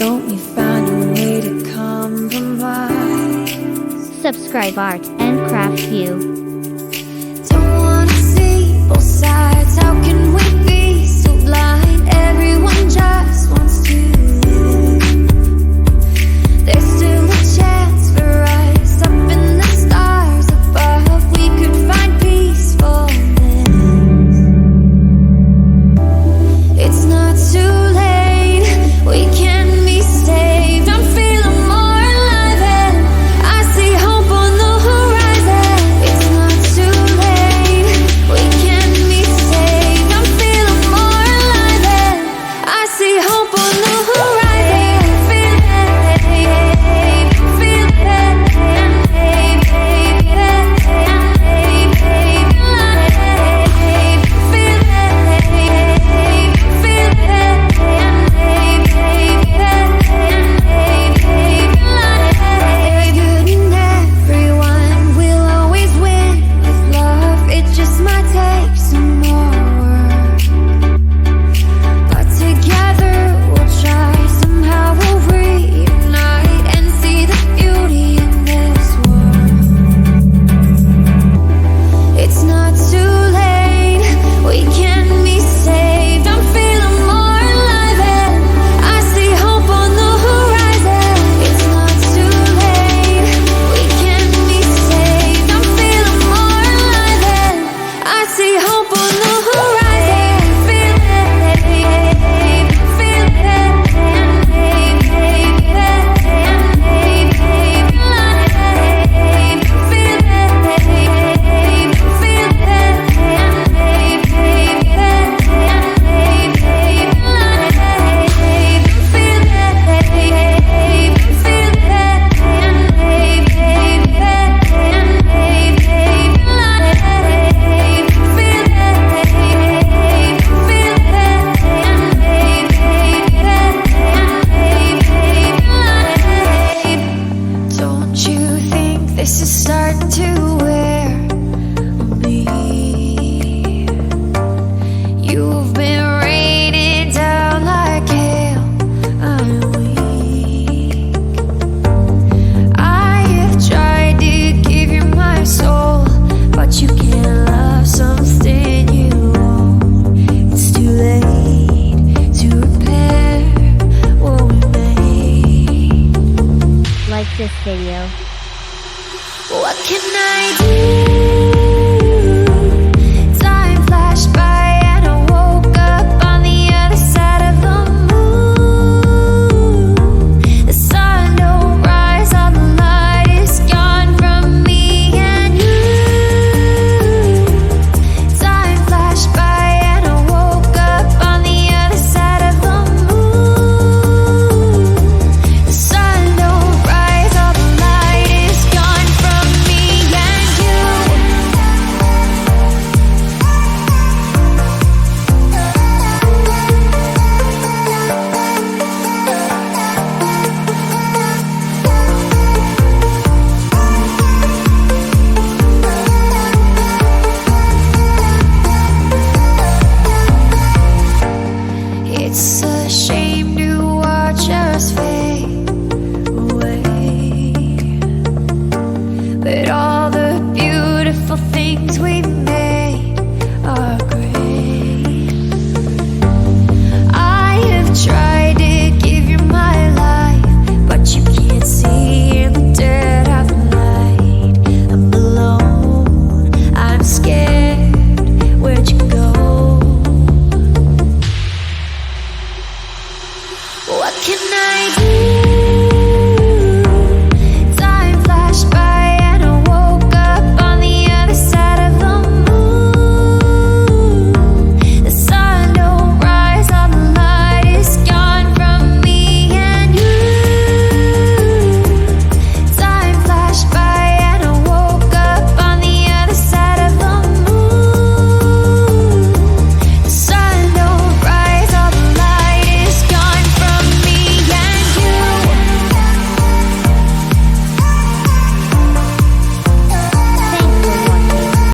Don't we find a way to compromise? Subscribe Art and Craft View. Don't wanna see both sides. How can we be so blind? Everyone just wants to live. There's still a chance for us. Up in the stars above, we could find peacefulness. It's not too late, we can be saved. I'm feeling more alive and I see hope on the horizon. It's not too late, we can be saved. I'm feeling more alive and I see hope on the horizon. Feel it, feel it, this is starting to wear on me. You've been raining down like hail. I'm weak. I have tried to give you my soul, but you can't love something you own. It's too late to repair what we made. Like this video. What can I do? Time flashed by and I woke up on the other side of the moon. The sun don't rise, all the light is gone from me and you. Time flashed by and I woke up on the other side of the moon. The sun don't rise, all the light is gone from me and you. It's a shame to watch us fade away, but all the beautiful things we made are great. I have tried to give you my life, but you can't see in the dead of night. I'm alone, I'm scared, where'd you go? What can I do?